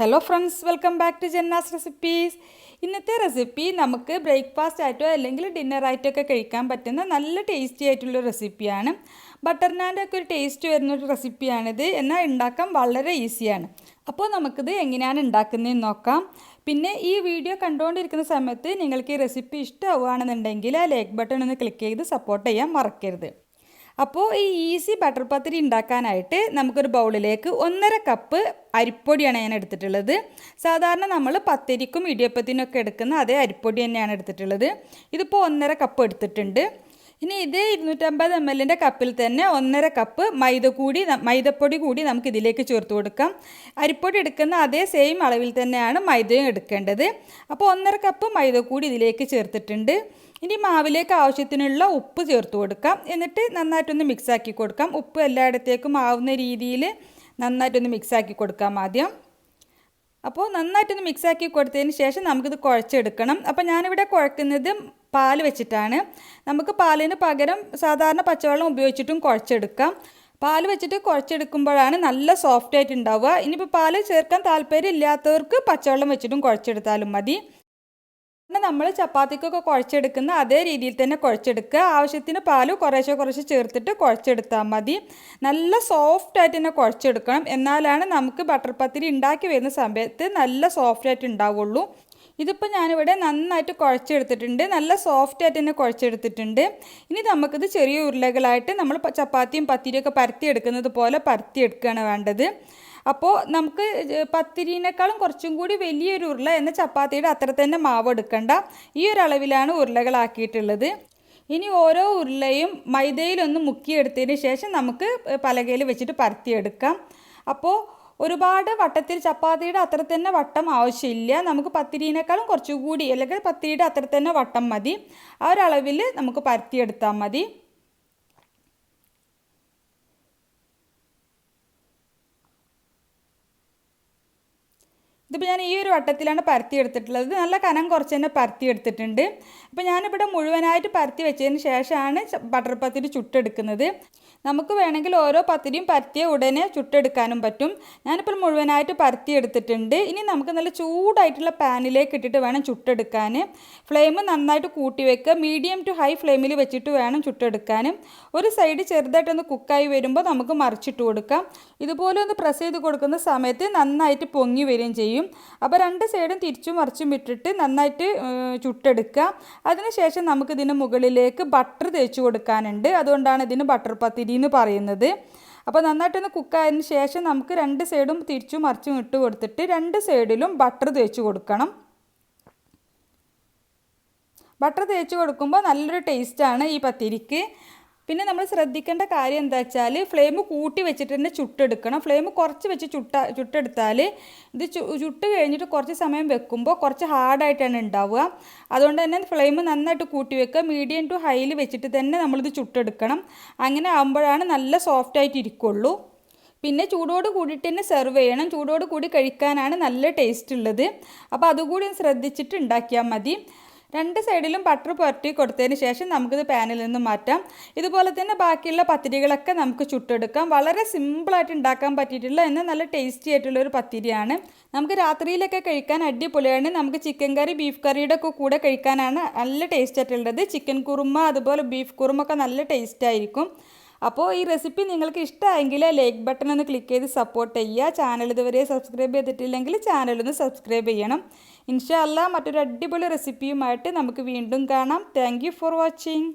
Hello friends, welcome back to Janna's recipes. ഇന്നത്തെ recipe നമുക്ക് breakfast ആയിട്ടോ അല്ലെങ്കിൽ ഡിന്നറായിട്ടോ ഒക്കെ കഴിക്കാൻ പറ്റുന്ന നല്ല ടേസ്റ്റി ആയിട്ടുള്ള റെസിപ്പിയാണ്. ബട്ടർ നാൻ്റെ ഒക്കെ ഒരു ടേസ്റ്റ് വരുന്നൊരു റെസിപ്പിയാണിത്. എന്നാൽ ഉണ്ടാക്കാൻ വളരെ ഈസിയാണ്. അപ്പോൾ നമുക്കിത് എങ്ങനെയാണ് ഉണ്ടാക്കുന്നതെന്ന് നോക്കാം. പിന്നെ ഈ വീഡിയോ കണ്ടുകൊണ്ടിരിക്കുന്ന സമയത്ത് നിങ്ങൾക്ക് ഈ റെസിപ്പി ഇഷ്ടമാവുകയാണെന്നുണ്ടെങ്കിൽ ആ ലൈക്ക് ബട്ടൺ ഒന്ന് ക്ലിക്ക് ചെയ്ത് സപ്പോർട്ട് ചെയ്യാൻ മറക്കരുത്. അപ്പോൾ ഈ ഈസി ബട്ടർ പത്തിരി ഉണ്ടാക്കാനായിട്ട് നമുക്കൊരു ബൗളിലേക്ക് 1.5 കപ്പ് അരിപ്പൊടിയാണ് ഞാൻ എടുത്തിട്ടുള്ളത്. സാധാരണ നമ്മൾ പത്തിരിക്കും ഇടിയപ്പത്തിനൊക്കെ എടുക്കുന്ന അതേ അരിപ്പൊടി തന്നെയാണ് എടുത്തിട്ടുള്ളത്. ഇതിപ്പോൾ 1.5 കപ്പ് എടുത്തിട്ടുണ്ട്. ഇനി ഇത് 250 ml കപ്പിൽ തന്നെ 1.5 കപ്പ് മൈദപ്പൊടി കൂടി നമുക്ക് ഇതിലേക്ക് ചേർത്ത് കൊടുക്കാം. അരിപ്പൊടി എടുക്കുന്ന അതേ സെയിം അളവിൽ തന്നെയാണ് മൈദയും എടുക്കേണ്ടത്. അപ്പോൾ 1.5 കപ്പ് മൈദ കൂടി ഇതിലേക്ക് ചേർത്തിട്ടുണ്ട്. ഇനി മാവിലേക്ക് ആവശ്യത്തിനുള്ള ഉപ്പ് ചേർത്ത് കൊടുക്കാം. എന്നിട്ട് നന്നായിട്ടൊന്ന് മിക്സാക്കി കൊടുക്കാം. ഉപ്പ് എല്ലായിടത്തേക്കും ആവുന്ന രീതിയിൽ നന്നായിട്ടൊന്ന് മിക്സാക്കി കൊടുക്കാം ആദ്യം. അപ്പോൾ നന്നായിട്ടൊന്ന് മിക്സാക്കി കൊടുത്തതിന് ശേഷം നമുക്കിത് കുഴച്ചെടുക്കണം. അപ്പോൾ ഞാനിവിടെ കുഴക്കുന്നത് പാൽ വെച്ചിട്ടാണ്. നമുക്ക് പാലിന് പകരം സാധാരണ പച്ചവെള്ളം ഉപയോഗിച്ചിട്ടും കുഴച്ചെടുക്കാം. പാൽ വെച്ചിട്ട് കുഴച്ചെടുക്കുമ്പോഴാണ് നല്ല സോഫ്റ്റ് ആയിട്ട് ഉണ്ടാവുക. ഇനിയിപ്പോൾ പാൽ ചേർക്കാൻ താല്പര്യം ഇല്ലാത്തവർക്ക് പച്ചവെള്ളം വെച്ചിട്ടും കുഴച്ചെടുത്താലും മതി. നമ്മൾ ചപ്പാത്തിക്കൊക്കെ കുഴച്ചെടുക്കുന്ന അതേ രീതിയിൽ തന്നെ കുഴച്ചെടുക്കുക. ആവശ്യത്തിന് പാൽ കുറേശ്ശെ ചേർത്തിട്ട് കുഴച്ചെടുത്താൽ മതി. നല്ല സോഫ്റ്റായിട്ട് തന്നെ കുഴച്ചെടുക്കണം. എന്നാലാണ് നമുക്ക് ബട്ടർ പത്തിരി ഉണ്ടാക്കി വരുന്ന സമയത്ത് നല്ല സോഫ്റ്റായിട്ട് ഉണ്ടാവുള്ളൂ. ഇതിപ്പോൾ ഞാനിവിടെ നന്നായിട്ട് കുഴച്ചെടുത്തിട്ടുണ്ട്. നല്ല സോഫ്റ്റായിട്ട് തന്നെ കുഴച്ചെടുത്തിട്ടുണ്ട്. ഇനി നമുക്കിത് ചെറിയ ഉരുളകളായിട്ട് നമ്മൾ ചപ്പാത്തിയും പത്തിരിയൊക്കെ പരത്തിയെടുക്കുന്നത് പോലെ പരത്തിയെടുക്കുകയാണ് വേണ്ടത്. അപ്പോൾ നമുക്ക് പത്തിരിനേക്കാളും കുറച്ചും കൂടി വലിയൊരു ഉരുള എന്ന ചപ്പാത്തിയുടെ അത്ര തന്നെ മാവ് എടുക്കണ്ട. ഈ ഒരു അളവിലാണ് ഉരുളകളാക്കിയിട്ടുള്ളത്. ഇനി ഓരോ ഉരുളയും മൈദയിലൊന്ന് മുക്കിയെടുത്തതിന് ശേഷം നമുക്ക് പലകയിൽ വെച്ചിട്ട് പരത്തിയെടുക്കാം. അപ്പോൾ ഒരുപാട് വട്ടത്തിൽ ചപ്പാത്തിയുടെ അത്ര തന്നെ വട്ടം ആവശ്യമില്ല. നമുക്ക് പത്തിരിനേക്കാളും കുറച്ചുകൂടി അല്ലെങ്കിൽ പത്തിരിയുടെ അത്ര തന്നെ വട്ടം മതി. ആ ഒരു അളവിൽ നമുക്ക് പരത്തിയെടുത്താൽ മതി. ഇതിപ്പോൾ ഞാൻ ഈ ഒരു വട്ടത്തിലാണ് പരത്തിയെടുത്തിട്ടുള്ളത്. നല്ല കനം കുറച്ച് തന്നെ പരത്തിയെടുത്തിട്ടുണ്ട്. അപ്പോൾ ഞാനിവിടെ മുഴുവനായിട്ട് പരത്തി വെച്ചതിന് ശേഷമാണ് ബട്ടർ പത്തിരി ചുട്ടെടുക്കുന്നത്. നമുക്ക് വേണമെങ്കിൽ ഓരോ പത്തിരിയും പരത്തിയ ഉടനെ ചുട്ടെടുക്കാനും പറ്റും. ഞാനിപ്പോൾ മുഴുവനായിട്ട് പരത്തിയെടുത്തിട്ടുണ്ട്. ഇനി നമുക്ക് നല്ല ചൂടായിട്ടുള്ള പാനിലേക്ക് ഇട്ടിട്ട് വേണം ചുട്ടെടുക്കാൻ. ഫ്ലെയിം നന്നായിട്ട് കൂട്ടി വെക്കുക. മീഡിയം ടു ഹൈ ഫ്ലെയിമിൽ വെച്ചിട്ട് വേണം ചുട്ടെടുക്കാൻ. ഒരു സൈഡ് ചെറുതായിട്ടൊന്ന് കുക്കായി വരുമ്പോൾ നമുക്ക് മറിച്ചിട്ട് കൊടുക്കാം. ഇതുപോലെ ഒന്ന് പ്രസ് ചെയ്ത് കൊടുക്കുന്ന സമയത്ത് നന്നായിട്ട് പൊങ്ങി വരികയും ചെയ്യും. അപ്പോൾ രണ്ട് സൈഡും തിരിച്ചും മറിച്ചും ഇട്ടിട്ട് നന്നായിട്ട് ചുട്ടെടുക്കുക. അതിനുശേഷം നമുക്കിതിന് മുകളിലേക്ക് ബട്ടർ തേച്ച് കൊടുക്കാനുണ്ട്. അതുകൊണ്ടാണ് ഇതിന് ബട്ടർ പത്തിരി എന്ന് പറയുന്നത്. അപ്പോൾ നന്നായിട്ടൊന്ന് കുക്കായതിന് ശേഷം നമുക്ക് രണ്ട് സൈഡും തിരിച്ചും മറിച്ചും ഇട്ട് കൊടുത്തിട്ട് രണ്ട് സൈഡിലും ബട്ടർ തേച്ച് കൊടുക്കണം. ബട്ടർ തേച്ച് കൊടുക്കുമ്പോൾ നല്ലൊരു ടേസ്റ്റാണ് ഈ പത്തിരിക്ക്. പിന്നെ നമ്മൾ ശ്രദ്ധിക്കേണ്ട കാര്യം എന്താ വെച്ചാൽ ഫ്ലെയിം കൂട്ടി വെച്ചിട്ട് തന്നെ ചുട്ടെടുക്കണം. ഫ്ലെയിം കുറച്ച് വെച്ച് ചുട്ടെടുത്താൽ ഇത് ചുട്ട് കഴിഞ്ഞിട്ട് കുറച്ച് സമയം വെക്കുമ്പോൾ കുറച്ച് ഹാർഡായിട്ടാണ് ഉണ്ടാവുക. അതുകൊണ്ട് തന്നെ ഫ്ലെയിം നന്നായിട്ട് കൂട്ടി വെക്കുക. മീഡിയം ടു ഹൈയിൽ വെച്ചിട്ട് തന്നെ നമ്മളിത് ചുട്ടെടുക്കണം. അങ്ങനെ ആകുമ്പോഴാണ് നല്ല സോഫ്റ്റായിട്ട് ഇരിക്കുള്ളൂ. പിന്നെ ചൂടോട് കൂടിയിട്ട് തന്നെ സെർവ് ചെയ്യണം. ചൂടോട് കൂടി കഴിക്കാനാണ് നല്ല ടേസ്റ്റ് ഉള്ളത്. അപ്പോൾ അതുകൂടി ശ്രദ്ധിച്ചിട്ട് ഉണ്ടാക്കിയാൽ മതി. രണ്ട് സൈഡിലും ബട്ടർ പുരട്ടി കൊടുത്തതിന് ശേഷം നമുക്കിത് പാനിൽ നിന്ന് മാറ്റാം. ഇതുപോലെ തന്നെ ബാക്കിയുള്ള പത്തിരികളൊക്കെ നമുക്ക് ചുട്ടെടുക്കാം. വളരെ സിമ്പിളായിട്ട് ഉണ്ടാക്കാൻ പറ്റിയിട്ടുള്ള എന്നാൽ നല്ല ടേസ്റ്റി ആയിട്ടുള്ളൊരു പത്തിരിയാണ്. നമുക്ക് രാത്രിയിലൊക്കെ കഴിക്കാൻ അടിപൊളിയാണ്. നമുക്ക് ചിക്കൻ കറി ബീഫ് കറിയുടെ ഒക്കെ കൂടെ കഴിക്കാനാണ് നല്ല ടേസ്റ്റ് ആയിട്ടുള്ളത്. ചിക്കൻ കുറുമ അതുപോലെ ബീഫ് കുറുമ ഒക്കെ നല്ല ടേസ്റ്റ് ആയിരിക്കും. അപ്പോൾ ഈ റെസിപ്പി നിങ്ങൾക്ക് ഇഷ്ടമായെങ്കിൽ ലൈക്ക് ബട്ടൺ ഒന്ന് ക്ലിക്ക് ചെയ്ത് സപ്പോർട്ട് ചെയ്യുക. ചാനൽ ഇതുവരെ സബ്സ്ക്രൈബ് ചെയ്തിട്ടില്ലെങ്കിൽ ചാനലൊന്ന് സബ്സ്ക്രൈബ് ചെയ്യണം. ഇൻഷാ അല്ലാഹ് മറ്റൊരു അടിപൊളി റെസിപ്പിയുമായിട്ട് നമുക്ക് വീണ്ടും കാണാം. Thank you for watching.